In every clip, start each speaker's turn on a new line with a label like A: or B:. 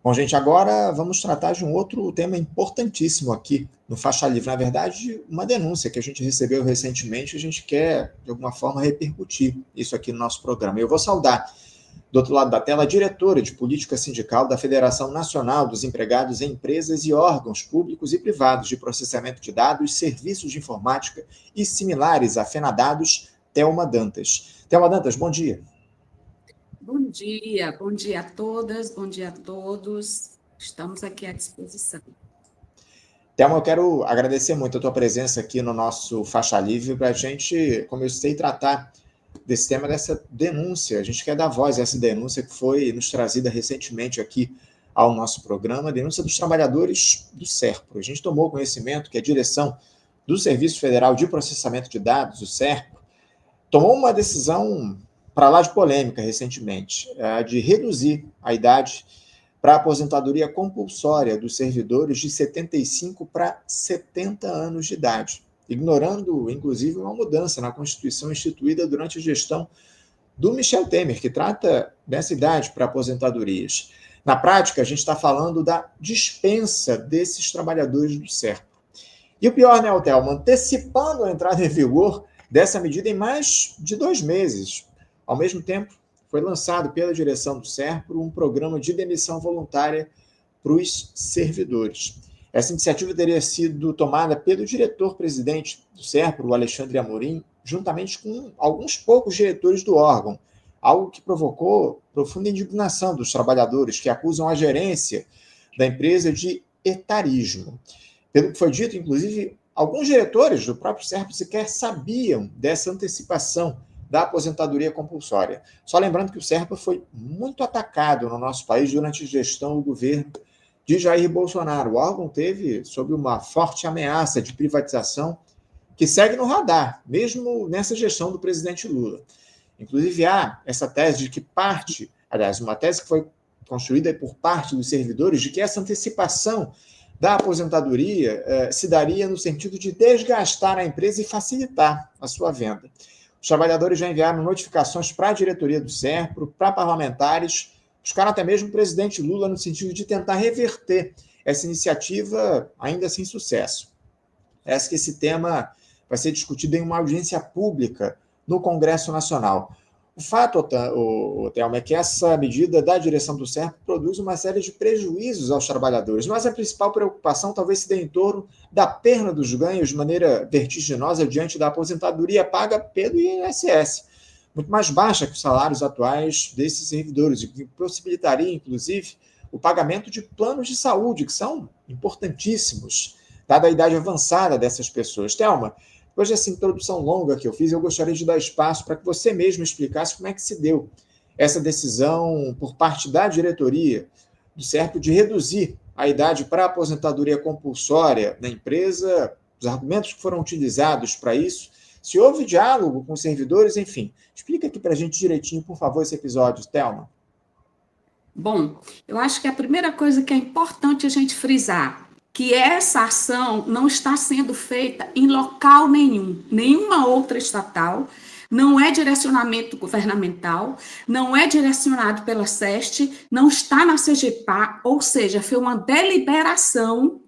A: Bom, gente, agora vamos tratar de um outro tema importantíssimo aqui no Faixa Livre. Na verdade, uma denúncia que a gente recebeu recentemente, a gente quer, de alguma forma, repercutir isso aqui no nosso programa. Eu vou saudar, do outro lado da tela, a diretora de Política Sindical da Federação Nacional dos Empregados em Empresas e Órgãos Públicos e Privados de Processamento de Dados, Serviços de Informática e similares a Fenadados, Thelma Dantas. Thelma Dantas, bom dia.
B: Bom dia a todas, bom dia a todos. Estamos aqui à disposição.
A: Thelma, eu quero agradecer muito a tua presença aqui no nosso Faixa Livre para a gente, como eu sei, tratar desse tema, dessa denúncia. A gente quer dar voz a essa denúncia que foi nos trazida recentemente aqui ao nosso programa, a denúncia dos trabalhadores do SERPRO. A gente tomou conhecimento que a direção do Serviço Federal de Processamento de Dados, o SERPRO, tomou uma decisão para lá de polêmica recentemente, de reduzir a idade para a aposentadoria compulsória dos servidores de 75 para 70 anos de idade, ignorando, inclusive, uma mudança na Constituição instituída durante a gestão do Michel Temer, que trata dessa idade para aposentadorias. Na prática, a gente está falando da dispensa desses trabalhadores do SERPRO. E o pior, né, Thelma, antecipando a entrada em vigor dessa medida em mais de 2 meses. Ao mesmo tempo, foi lançado pela direção do SERPRO um programa de demissão voluntária para os servidores. Essa iniciativa teria sido tomada pelo diretor-presidente do SERPRO, o Alexandre Amorim, juntamente com alguns poucos diretores do órgão, algo que provocou profunda indignação dos trabalhadores que acusam a gerência da empresa de etarismo. Pelo que foi dito, inclusive, alguns diretores do próprio SERPRO sequer sabiam dessa antecipação da aposentadoria compulsória. Só lembrando que o SERPRO foi muito atacado no nosso país durante a gestão do governo de Jair Bolsonaro. O órgão teve sob uma forte ameaça de privatização que segue no radar, mesmo nessa gestão do presidente Lula. Inclusive, há essa tese de que parte, aliás, uma tese que foi construída por parte dos servidores, de que essa antecipação da aposentadoria se daria no sentido de desgastar a empresa e facilitar a sua venda. Os trabalhadores já enviaram notificações para a diretoria do SERPRO, para parlamentares, buscaram até mesmo o presidente Lula no sentido de tentar reverter essa iniciativa, ainda sem sucesso. Parece que esse tema vai ser discutido em uma audiência pública no Congresso Nacional. O fato, Thelma, é que essa medida da direção do SERPRO produz uma série de prejuízos aos trabalhadores, mas a principal preocupação talvez se dê em torno da perda dos ganhos de maneira vertiginosa diante da aposentadoria paga pelo INSS, muito mais baixa que os salários atuais desses servidores, e que possibilitaria, inclusive, o pagamento de planos de saúde, que são importantíssimos, dada a idade avançada dessas pessoas. Thelma, depois dessa introdução longa que eu fiz, eu gostaria de dar espaço para que você mesmo explicasse como é que se deu essa decisão por parte da diretoria do SERPRO de reduzir a idade para a aposentadoria compulsória na empresa, os argumentos que foram utilizados para isso, se houve diálogo com os servidores, enfim. Explica aqui para a gente direitinho, por favor, esse episódio, Thelma.
B: Bom, eu acho que a primeira coisa que é importante a gente frisar, que essa ação não está sendo feita em local nenhum, nenhuma outra estatal, não é direcionamento governamental, não é direcionado pela SEST, não está na CGPAR, ou seja, foi uma deliberação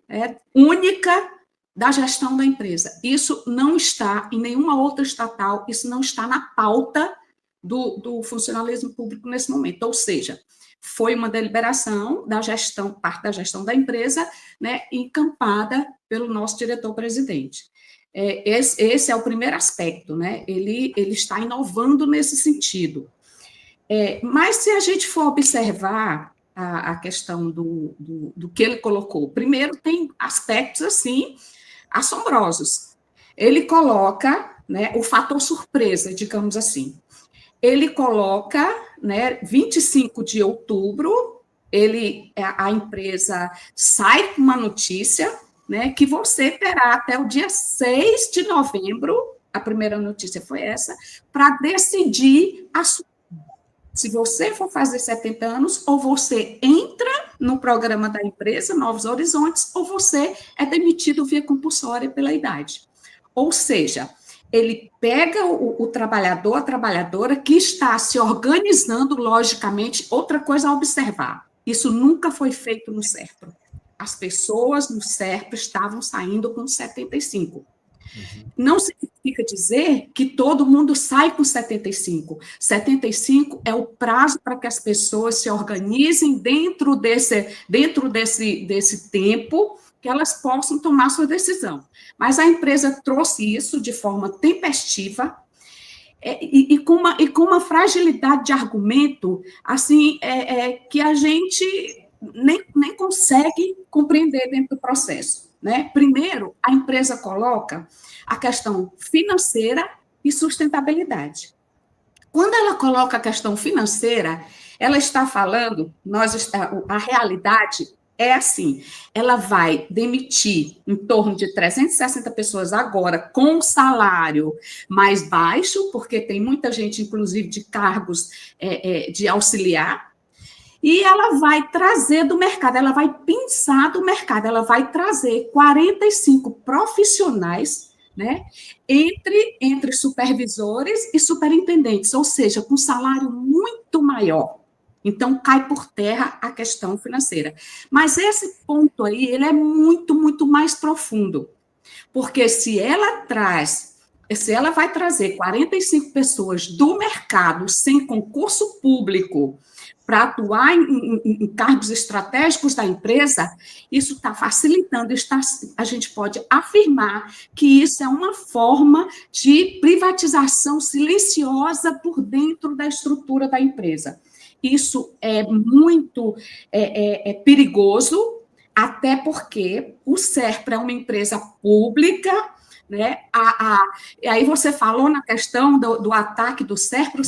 B: única da gestão da empresa. Isso não está em nenhuma outra estatal, isso não está na pauta do funcionalismo público nesse momento, ou seja, foi uma deliberação da gestão, parte da gestão da empresa, né, encampada pelo nosso diretor-presidente. Esse é o primeiro aspecto, né? Ele está inovando nesse sentido. Mas se a gente for observar a questão do que ele colocou, primeiro tem aspectos assim assombrosos. Ele coloca, né, o fator surpresa, digamos assim. Ele coloca, né, 25 de outubro, a empresa sai com uma notícia, né, que você terá até o dia 6 de novembro, a primeira notícia foi essa, para decidir se você for fazer 70 anos, ou você entra no programa da empresa, Novos Horizontes, ou você é demitido via compulsória pela idade. Ou seja, ele pega o trabalhador, a trabalhadora que está se organizando logicamente, outra coisa a observar. Isso nunca foi feito no SERPRO. As pessoas no SERPRO estavam saindo com 75. Não significa dizer que todo mundo sai com 75. 75 é o prazo para que as pessoas se organizem dentro desse tempo que elas possam tomar sua decisão. Mas a empresa trouxe isso de forma tempestiva e com uma fragilidade de argumento assim, que a gente nem consegue compreender dentro do processo. Né? Primeiro, a empresa coloca a questão financeira e sustentabilidade. Quando ela coloca a questão financeira, ela está falando, a realidade é assim, ela vai demitir em torno de 360 pessoas agora com salário mais baixo, porque tem muita gente, inclusive, de cargos de auxiliar, e ela vai trazer do mercado, ela vai pensar do mercado, ela vai trazer 45 profissionais, né, entre supervisores e superintendentes, ou seja, com salário muito maior. Então, cai por terra a questão financeira. Mas esse ponto aí, ele é muito, muito mais profundo. Porque se ela vai trazer 45 pessoas do mercado sem concurso público para atuar em cargos estratégicos da empresa, isso está facilitando, a gente pode afirmar que isso é uma forma de privatização silenciosa por dentro da estrutura da empresa. Isso é muito perigoso, até porque o SERPRO é uma empresa pública, né? E aí você falou na questão do ataque do SERPRO, o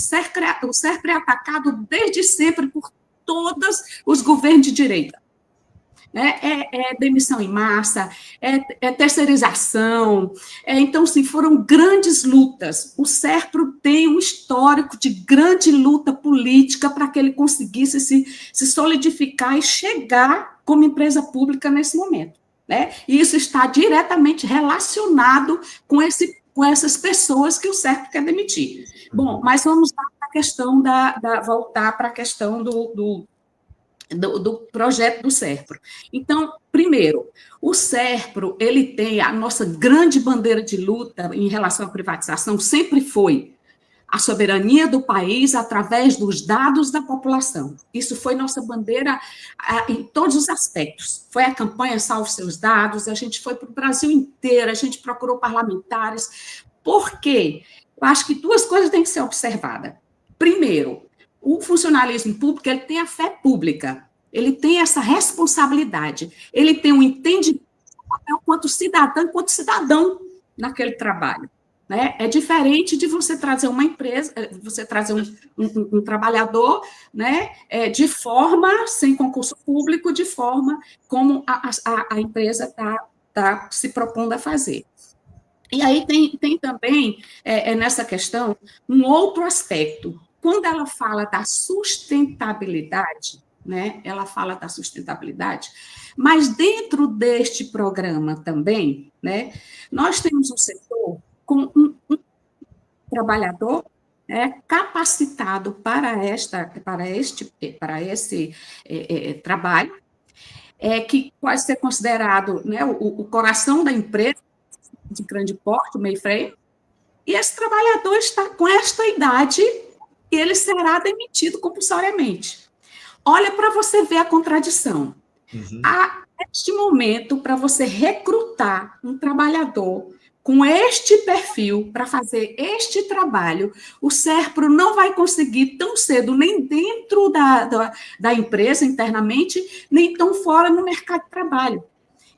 B: SERPRO é atacado desde sempre por todos os governos de direita. É demissão em massa, é terceirização. Então, sim, foram grandes lutas. O SERPRO tem um histórico de grande luta política para que ele conseguisse se solidificar e chegar como empresa pública nesse momento. Né? E isso está diretamente relacionado com essas pessoas que o SERPRO quer demitir. Bom, mas vamos lá para a questão voltar para a questão do projeto do SERPRO. Então, primeiro, o SERPRO, ele tem a nossa grande bandeira de luta em relação à privatização, sempre foi a soberania do país através dos dados da população. Isso foi nossa bandeira em todos os aspectos. Foi a campanha Salve Seus Dados, a gente foi para o Brasil inteiro, a gente procurou parlamentares. Por quê? Eu acho que duas coisas têm que ser observadas. Primeiro, o funcionalismo público, ele tem a fé pública, ele tem essa responsabilidade, ele tem um entendimento do papel quanto cidadão naquele trabalho. Né? É diferente de você trazer uma empresa, você trazer um trabalhador, né, de forma, sem concurso público, de forma como a empresa está se propondo a fazer. E aí tem também, nessa questão, um outro aspecto. Quando ela fala da sustentabilidade, né, ela fala da sustentabilidade, mas dentro deste programa também, né, nós temos um setor com um trabalhador capacitado para esse trabalho, que pode ser considerado, né, o coração da empresa de grande porte, o mainframe, e esse trabalhador está com esta idade e ele será demitido compulsoriamente. Olha para você ver a contradição. Uhum. Neste momento, para você recrutar um trabalhador com este perfil para fazer este trabalho, o SERPRO não vai conseguir tão cedo, nem dentro da empresa internamente, nem tão fora no mercado de trabalho.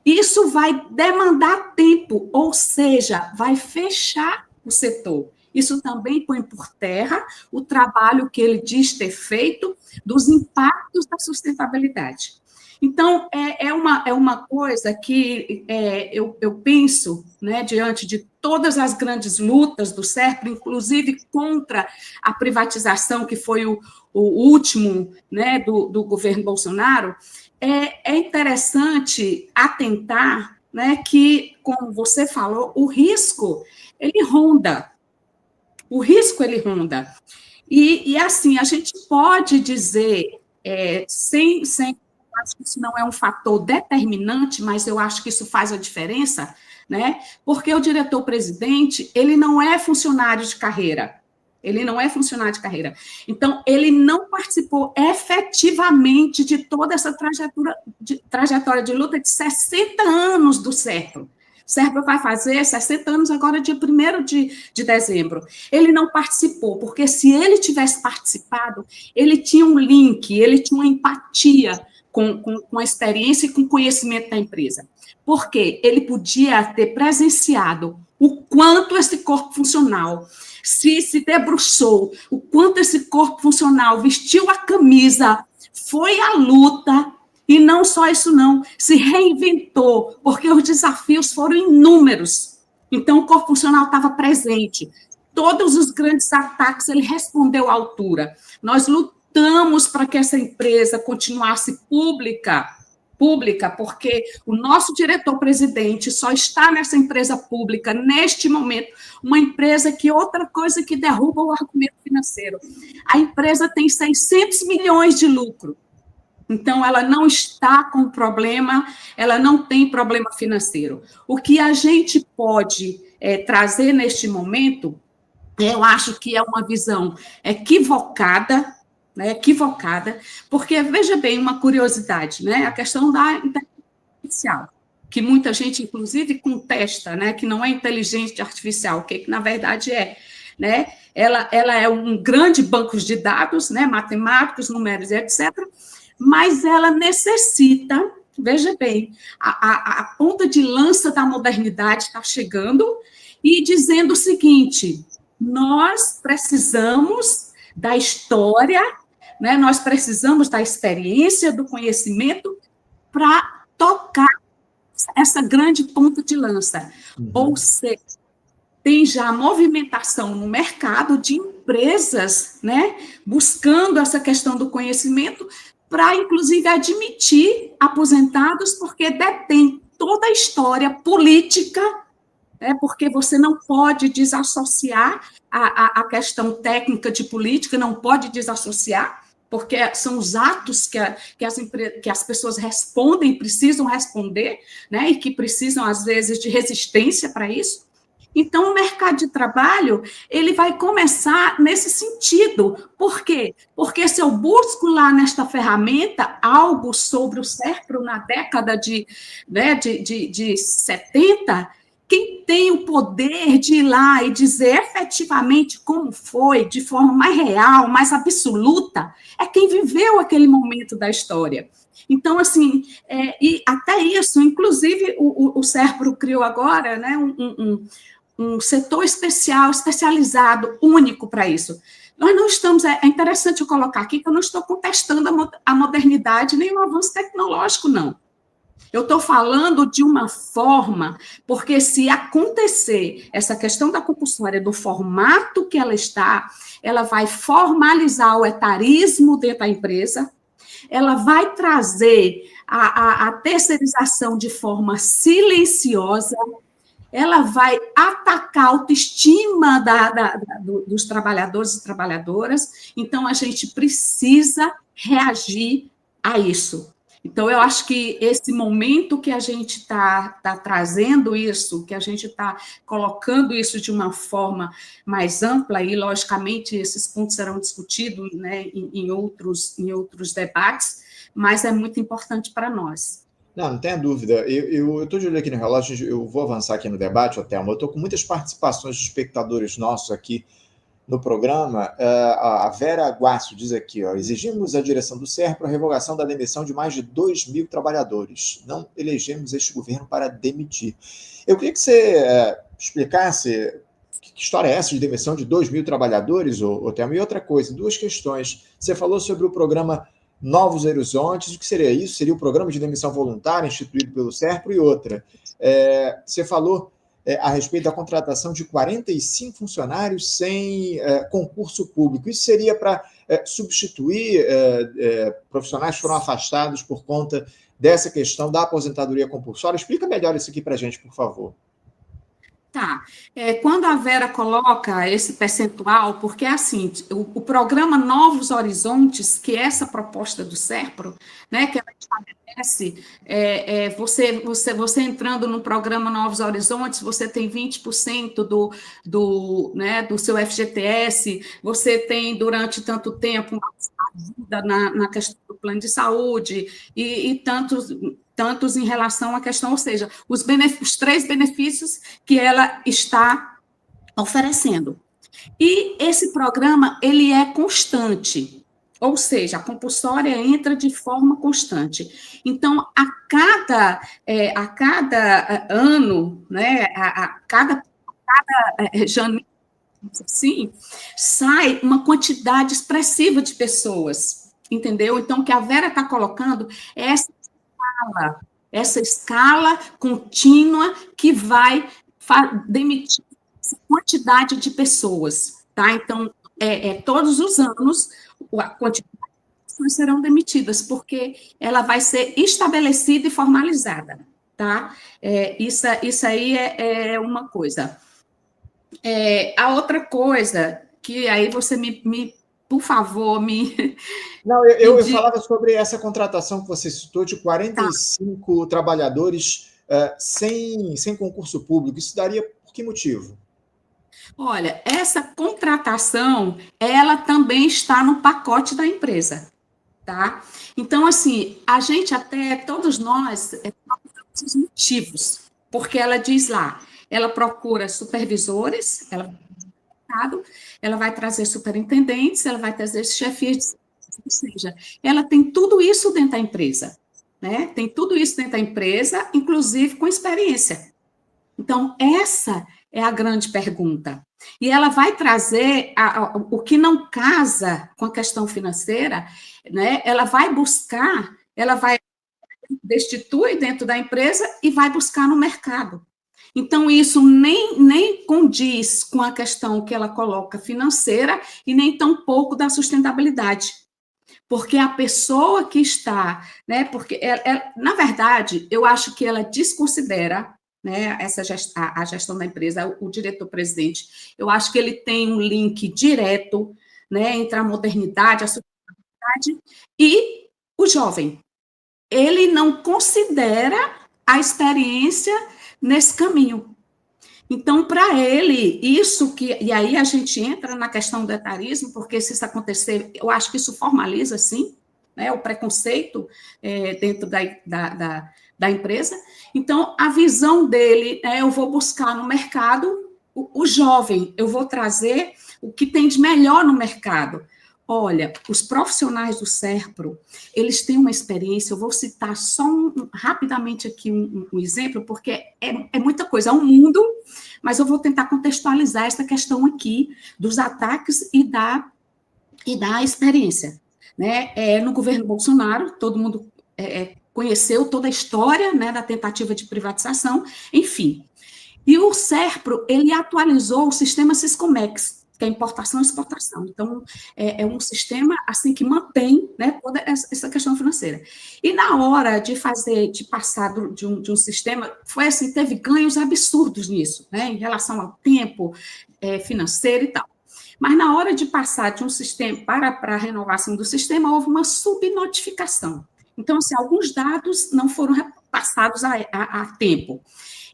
B: Isso vai demandar tempo, ou seja, vai fechar o setor. Isso também põe por terra o trabalho que ele diz ter feito dos impactos da sustentabilidade. Então, é uma coisa que eu penso, né, diante de todas as grandes lutas do SERPRO, inclusive contra a privatização, que foi o último, né, do governo Bolsonaro, é interessante atentar, né, que, como você falou, o risco, ele ronda. O risco, ele ronda. E assim, a gente pode dizer acho que isso não é um fator determinante, mas eu acho que isso faz a diferença, né? Porque o diretor-presidente, ele não é funcionário de carreira. Ele não é funcionário de carreira. Então, ele não participou efetivamente de toda essa trajetória de luta de 60 anos do SERPRO. O SERPRO vai fazer 60 anos agora, dia 1º de dezembro. Ele não participou, porque se ele tivesse participado, ele tinha um link, ele tinha uma empatia com a experiência e com o conhecimento da empresa. Porque ele podia ter presenciado o quanto esse corpo funcional se debruçou, o quanto esse corpo funcional vestiu a camisa, foi à luta, e não só isso não, se reinventou, porque os desafios foram inúmeros. Então, o corpo funcional estava presente. Todos os grandes ataques, ele respondeu à altura. Nós lutamos para que essa empresa continuasse pública, porque o nosso diretor-presidente só está nessa empresa pública, neste momento, uma empresa que outra coisa que derruba o argumento financeiro. A empresa tem 600 milhões de lucro, então ela não está com problema, ela não tem problema financeiro. O que a gente pode trazer neste momento, eu acho que é uma visão equivocada, porque, veja bem, uma curiosidade, né? A questão da inteligência artificial, que muita gente, inclusive, contesta, né? Que não é inteligência artificial, o que na verdade é, né? Ela é um grande banco de dados, né? Matemáticos, numéricos, etc., mas ela necessita, veja bem, a ponta de lança da modernidade está chegando e dizendo o seguinte: nós precisamos da história, né? Nós precisamos da experiência, do conhecimento para tocar essa grande ponta de lança. Ou seja, tem já movimentação no mercado de empresas, né, buscando essa questão do conhecimento para, inclusive, admitir aposentados, porque detém toda a história política, porque você não pode desassociar a questão técnica de política, não pode desassociar, porque são os atos que as pessoas respondem, precisam responder, né, e que precisam, às vezes, de resistência para isso. Então, o mercado de trabalho, ele vai começar nesse sentido. Por quê? Porque se eu busco lá nesta ferramenta algo sobre o SERPRO na década de 70, quem tem o poder de ir lá e dizer efetivamente como foi, de forma mais real, mais absoluta, é quem viveu aquele momento da história. Então, assim, e até isso, inclusive, o SERPRO criou agora, né, um setor especializado, único para isso. Nós não estamos, é interessante eu colocar aqui que eu não estou contestando a modernidade nem o avanço tecnológico, não. Eu estou falando de uma forma, porque se acontecer essa questão da compulsória do formato que ela está, ela vai formalizar o etarismo dentro da empresa, ela vai trazer a terceirização de forma silenciosa, ela vai atacar a autoestima dos trabalhadores e trabalhadoras, então a gente precisa reagir a isso. Então, eu acho que esse momento que a gente está trazendo isso, que a gente está colocando isso de uma forma mais ampla, e, logicamente, esses pontos serão discutidos, né, em outros debates, mas é muito importante para nós.
A: Não tenha dúvida. Eu estou de olho aqui no relógio, eu vou avançar aqui no debate, Thelma. Eu estou com muitas participações de espectadores nossos aqui no programa. A Vera Guácio diz aqui, exigimos a direção do SERPRO a revogação da demissão de mais de 2.000 trabalhadores. Não elegemos este governo para demitir. Eu queria que você explicasse que história é essa de demissão de 2.000 trabalhadores, Thelma. E outra coisa, duas questões. Você falou sobre o programa Novos Horizontes. O que seria isso? Seria o programa de demissão voluntária instituído pelo SERPRO. E outra, você falou a respeito da contratação de 45 funcionários sem concurso público. Isso seria para substituir profissionais que foram afastados por conta dessa questão da aposentadoria compulsória? Explica melhor isso aqui para a gente, por favor.
B: Tá. Quando a Vera coloca esse percentual, porque é assim, o programa Novos Horizontes, que é essa proposta do SERPRO, né, que ela estabelece, você entrando no programa Novos Horizontes, você tem 20% do seu FGTS, você tem, durante tanto tempo, ajuda na questão do plano de saúde, e tantos em relação à questão, ou seja, os 3 benefícios que ela está oferecendo. E esse programa, ele é constante, ou seja, a compulsória entra de forma constante. Então, a cada ano, né, a cada janeiro, assim, sai uma quantidade expressiva de pessoas, entendeu? Então, o que a Vera está colocando é essa escala contínua que vai demitir essa quantidade de pessoas, tá? Então, todos os anos, a quantidade de pessoas serão demitidas, porque ela vai ser estabelecida e formalizada, tá? Isso aí é uma coisa. A outra coisa, que aí você por favor,
A: Não, eu falava sobre essa contratação que você citou de 45 trabalhadores sem concurso público. Isso daria por que motivo?
B: Olha, essa contratação, ela também está no pacote da empresa, tá? Então, assim, a gente até, todos nós, procuramos os motivos, porque ela diz lá, ela procura supervisores, ela vai trazer superintendentes, ela vai trazer chefias, ou seja, ela tem tudo isso dentro da empresa, né? Tem tudo isso dentro da empresa, inclusive com experiência. Então, essa é a grande pergunta. E ela vai trazer o que não casa com a questão financeira, né? Ela vai buscar, ela vai destituir dentro da empresa e vai buscar no mercado. Então, isso nem condiz com a questão que ela coloca financeira e nem tampouco da sustentabilidade. Porque a pessoa que está, né? Porque, na verdade, eu acho que ela desconsidera, né, a gestão da empresa, o diretor-presidente. Eu acho que ele tem um link direto, né, entre a modernidade, a sustentabilidade e o jovem. Ele não considera a experiência nesse caminho. Então, para ele, e aí a gente entra na questão do etarismo, porque se isso acontecer, eu acho que isso formaliza, sim, né, o preconceito dentro da empresa. Então, a visão dele, eu vou buscar no mercado o jovem, eu vou trazer o que tem de melhor no mercado. Olha, os profissionais do SERPRO, eles têm uma experiência, eu vou citar só rapidamente aqui um exemplo, porque é muita coisa, é um mundo, mas eu vou tentar contextualizar essa questão aqui dos ataques e da experiência. Né? No governo Bolsonaro, todo mundo conheceu toda a história, né, da tentativa de privatização, enfim. E o SERPRO, ele atualizou o sistema Siscomex, que é importação e exportação. Então, é um sistema assim que mantém, né, toda essa questão financeira. E na hora de passar de um sistema, foi assim, teve ganhos absurdos nisso, né, em relação ao tempo financeiro e tal. Mas na hora de passar de um sistema para a renovação do sistema, houve uma subnotificação. Então, assim, alguns dados não foram passados a tempo.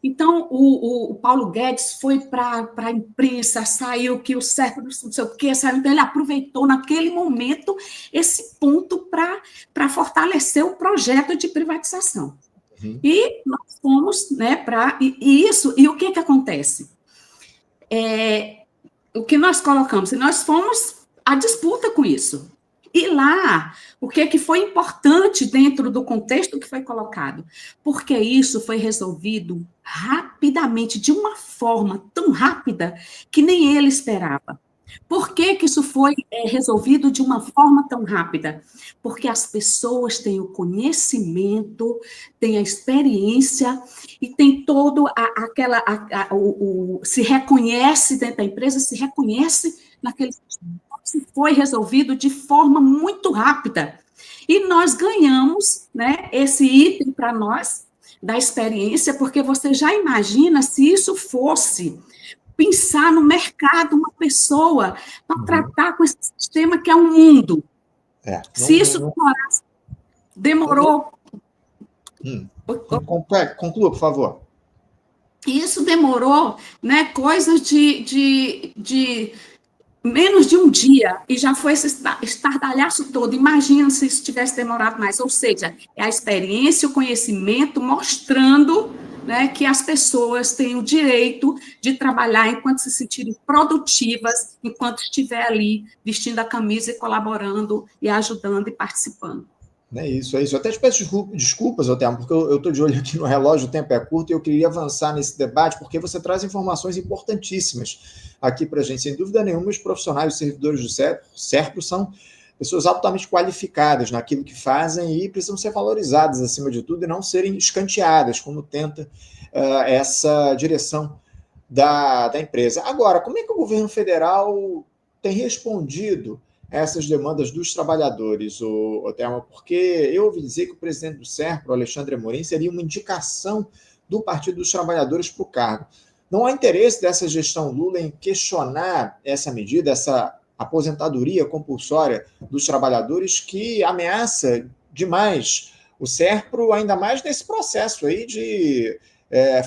B: Então, o Paulo Guedes foi para a imprensa, saiu que o SERPRO, não sei o quê, saiu, então ele aproveitou naquele momento esse ponto para fortalecer o projeto de privatização. Uhum. E nós fomos, né, e o que acontece? O que nós colocamos? Nós fomos à disputa com isso. E lá, o que foi importante dentro do contexto que foi colocado? Porque isso foi resolvido rapidamente, de uma forma tão rápida que nem ele esperava. Por que isso foi resolvido de uma forma tão rápida? Porque as pessoas têm o conhecimento, têm a experiência e tem todo se reconhece dentro da empresa, se reconhece naquele sistema. Foi resolvido de forma muito rápida. E nós ganhamos, né, esse item para nós, da experiência, porque você já imagina se isso fosse pensar no mercado uma pessoa para tratar com esse sistema que é um mundo. Se isso demorou...
A: Conclua, por favor.
B: Isso demorou, né, coisas de menos de um dia, e já foi esse estardalhaço todo. Imagina se isso tivesse demorado mais. Ou seja, é a experiência, o conhecimento mostrando, né, que as pessoas têm o direito de trabalhar enquanto se sentirem produtivas, enquanto estiver ali vestindo a camisa e colaborando, e ajudando e participando.
A: É isso. Eu até te peço desculpas, Othelma, porque eu estou de olho aqui no relógio, o tempo é curto, e eu queria avançar nesse debate, porque você traz informações importantíssimas aqui para a gente. Sem dúvida nenhuma, os profissionais, os servidores do SERPRO são pessoas altamente qualificadas naquilo que fazem e precisam ser valorizadas, acima de tudo, e não serem escanteadas, como tenta essa direção da empresa. Agora, como é que o governo federal tem respondido essas demandas dos trabalhadores, Othelma? Porque eu ouvi dizer que o presidente do SERPRO, Alexandre Amorim, seria uma indicação do Partido dos Trabalhadores para o cargo. Não há interesse dessa gestão Lula em questionar essa medida, essa aposentadoria compulsória dos trabalhadores que ameaça demais o SERPRO, ainda mais nesse processo aí de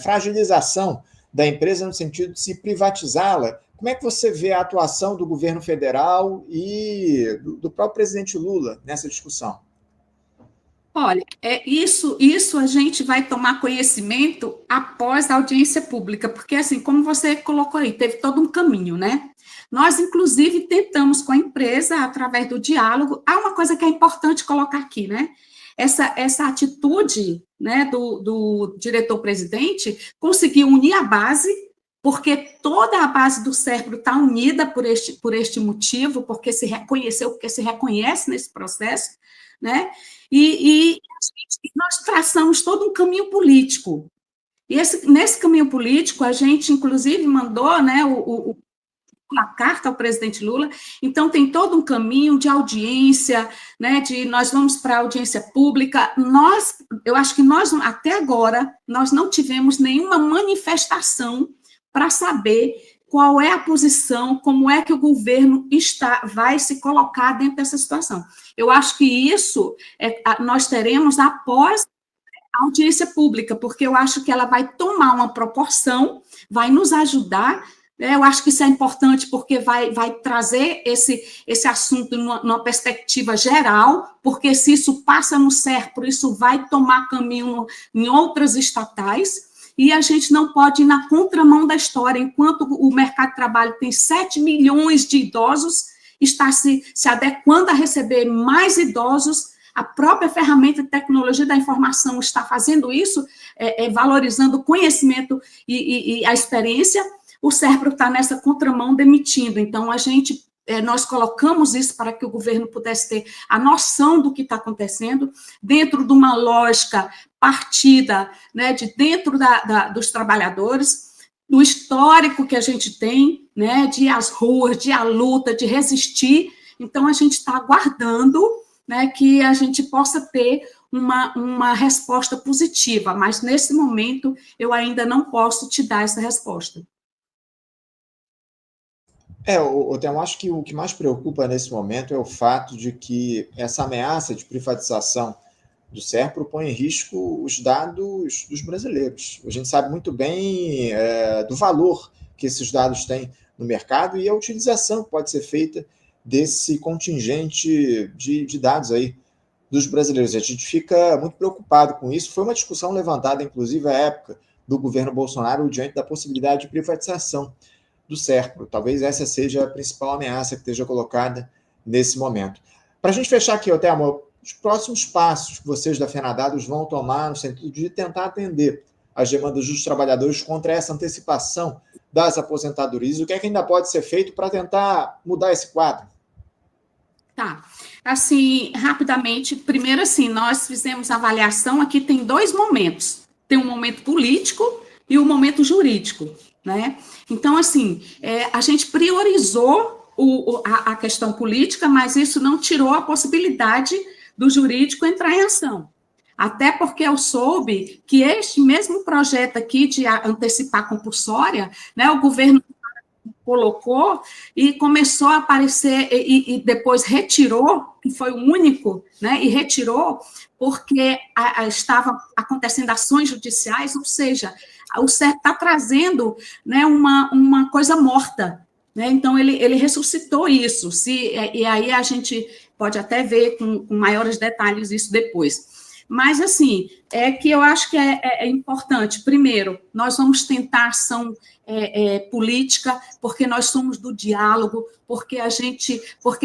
A: fragilização da empresa no sentido de se privatizá-la. Como é que você vê a atuação do governo federal e do próprio presidente Lula nessa discussão?
B: Olha, isso a gente vai tomar conhecimento após a audiência pública, porque, assim, como você colocou aí, teve todo um caminho, né? Nós, inclusive, tentamos com a empresa, através do diálogo. Há uma coisa que é importante colocar aqui, né? Essa atitude, né, do diretor-presidente conseguiu unir a base, porque toda a base do SERPRO está unida por este motivo, porque se reconheceu, porque se reconhece nesse processo, né? E nós traçamos todo um caminho político. E nesse caminho político, a gente, inclusive, mandou, né, uma carta ao presidente Lula. Então, tem todo um caminho de audiência, né, nós vamos para a audiência pública. Eu acho que até agora, nós não tivemos nenhuma manifestação para saber qual é a posição, como é que o governo vai se colocar dentro dessa situação. Eu acho que isso nós teremos após a audiência pública, porque eu acho que ela vai tomar uma proporção, vai nos ajudar. Eu acho que isso é importante porque vai trazer esse assunto numa perspectiva geral, porque se isso passa no SERPRO, isso vai tomar caminho em outras estatais. E a gente não pode ir na contramão da história, enquanto o mercado de trabalho tem 7 milhões de idosos, está se adequando a receber mais idosos, a própria ferramenta de tecnologia da informação está fazendo isso, valorizando o conhecimento e a experiência. O SERPRO está nessa contramão demitindo. Então, nós colocamos isso para que o governo pudesse ter a noção do que está acontecendo, dentro de uma lógica partida, né, de dentro dos trabalhadores, do histórico que a gente tem, né, de ir às ruas, de ir à luta, de resistir. Então, a gente está aguardando, né, que a gente possa ter uma resposta positiva, mas, nesse momento, eu ainda não posso te dar essa resposta.
A: Eu acho que o que mais preocupa nesse momento é o fato de que essa ameaça de privatização do SERPRO põe em risco os dados dos brasileiros. A gente sabe muito bem do valor que esses dados têm no mercado e a utilização que pode ser feita desse contingente de dados aí dos brasileiros. A gente fica muito preocupado com isso. Foi uma discussão levantada, inclusive, à época do governo Bolsonaro, diante da possibilidade de privatização do SERPRO. Talvez essa seja a principal ameaça que esteja colocada nesse momento. Para a gente fechar aqui, Othelma, os próximos passos que vocês da Fenadados vão tomar no sentido de tentar atender as demandas dos trabalhadores contra essa antecipação das aposentadorias, o que é que ainda pode ser feito para tentar mudar esse quadro?
B: Tá. Assim, rapidamente, primeiro, assim, nós fizemos a avaliação, aqui tem 2 momentos. Tem um momento político e um momento jurídico, né? Então, assim, a gente priorizou a questão política, mas isso não tirou a possibilidade do jurídico entrar em ação. Até porque eu soube que este mesmo projeto aqui de antecipar compulsória, né, o governo colocou e começou a aparecer e depois retirou, que foi o único, né, e retirou porque estavam acontecendo ações judiciais, ou seja, o CERP está trazendo, né, uma coisa morta, né, então ele ressuscitou isso, e aí a gente pode até ver com maiores detalhes isso depois. Mas, assim, é que eu acho que é importante. Primeiro, nós vamos tentar ação política, porque nós somos do diálogo, porque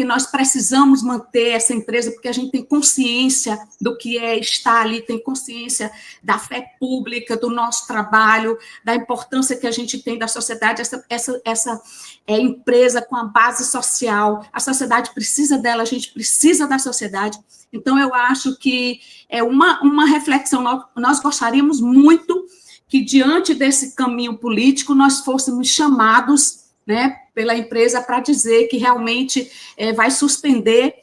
B: nós precisamos manter essa empresa, porque a gente tem consciência do que é estar ali, tem consciência da fé pública, do nosso trabalho, da importância que a gente tem da sociedade, essa empresa com a base social, a sociedade precisa dela, a gente precisa da sociedade. Então, eu acho que é uma reflexão. Nós gostaríamos muito que, diante desse caminho político, nós fôssemos chamados, né, pela empresa para dizer que realmente vai suspender,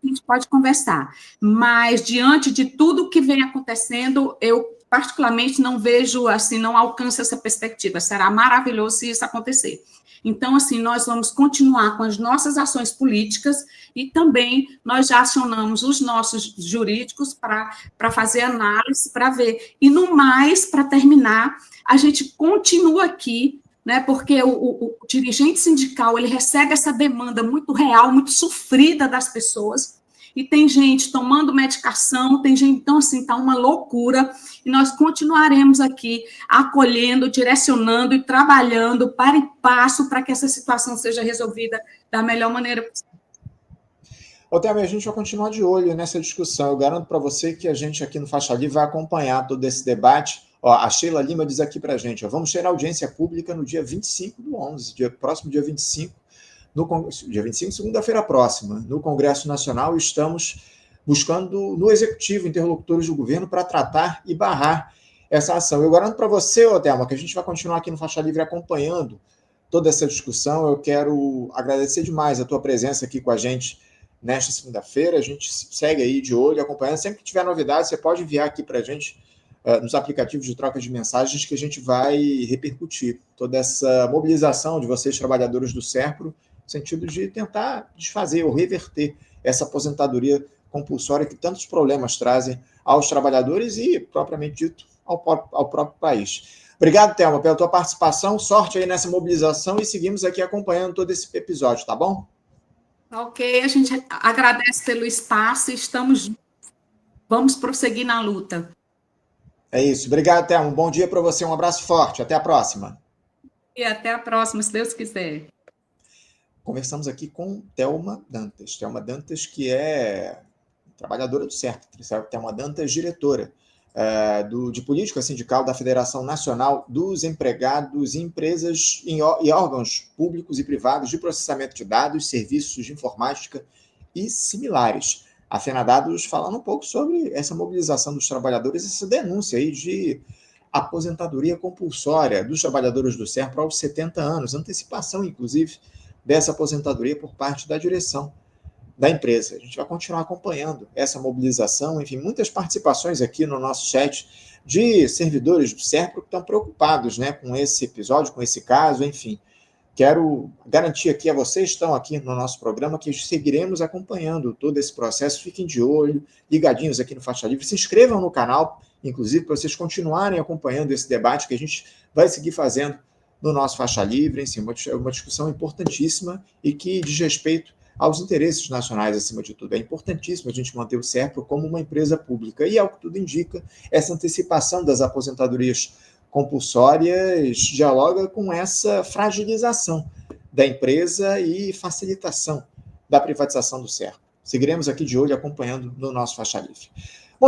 B: a gente pode conversar. Mas, diante de tudo que vem acontecendo, eu, particularmente, não vejo, assim, não alcanço essa perspectiva. Será maravilhoso se isso acontecer. Então, assim, nós vamos continuar com as nossas ações políticas e também nós já acionamos os nossos jurídicos para fazer análise, para ver. E, no mais, para terminar, a gente continua aqui, né, porque o dirigente sindical, ele recebe essa demanda muito real, muito sofrida das pessoas, e tem gente tomando medicação, tem gente, então, assim, está uma loucura, e nós continuaremos aqui acolhendo, direcionando e trabalhando para e passo para que essa situação seja resolvida da melhor maneira possível.
A: Ô, Thelma, a gente vai continuar de olho nessa discussão. Eu garanto para você que a gente aqui no Faixa Livre vai acompanhar todo esse debate. Ó, a Sheila Lima diz aqui para a gente, ó, vamos ter audiência pública no dia 25/11, próximo dia 25, dia 25, segunda-feira próxima, no Congresso Nacional, estamos buscando no Executivo interlocutores do governo para tratar e barrar essa ação. Eu garanto para você, Thelma, que a gente vai continuar aqui no Faixa Livre acompanhando toda essa discussão. Eu quero agradecer demais a tua presença aqui com a gente nesta segunda-feira. A gente segue aí de olho, acompanhando. Sempre que tiver novidades, você pode enviar aqui para a gente nos aplicativos de troca de mensagens que a gente vai repercutir toda essa mobilização de vocês, trabalhadores do SERPRO, no sentido de tentar desfazer ou reverter essa aposentadoria compulsória que tantos problemas trazem aos trabalhadores e, propriamente dito, ao próprio país. Obrigado, Thelma, pela tua participação, sorte aí nessa mobilização e seguimos aqui acompanhando todo esse episódio, tá bom?
B: Ok, a gente agradece pelo espaço e vamos prosseguir na luta.
A: É isso, obrigado, Thelma, um bom dia para você, um abraço forte, até a próxima.
B: E até a próxima, se Deus quiser.
A: Conversamos aqui com Thelma Dantas, que é trabalhadora do SERP, Thelma Dantas, diretora de política sindical da Federação Nacional dos Empregados em Empresas e órgãos públicos e privados de processamento de dados, serviços de informática e similares. A FENADADOS falando um pouco sobre essa mobilização dos trabalhadores, essa denúncia aí de aposentadoria compulsória dos trabalhadores do SERP aos 70 anos, antecipação, inclusive, dessa aposentadoria por parte da direção da empresa. A gente vai continuar acompanhando essa mobilização, enfim, muitas participações aqui no nosso chat de servidores do SERPRO que estão preocupados, né, com esse episódio, com esse caso, enfim. Quero garantir aqui a vocês que estão aqui no nosso programa que seguiremos acompanhando todo esse processo. Fiquem de olho, ligadinhos aqui no Faixa Livre, se inscrevam no canal, inclusive, para vocês continuarem acompanhando esse debate que a gente vai seguir fazendo no nosso Faixa Livre, enfim, uma discussão importantíssima e que diz respeito aos interesses nacionais, acima de tudo. É importantíssimo a gente manter o SERPRO como uma empresa pública e, ao que tudo indica, essa antecipação das aposentadorias compulsórias dialoga com essa fragilização da empresa e facilitação da privatização do SERPRO. Seguiremos aqui de olho acompanhando no nosso Faixa Livre.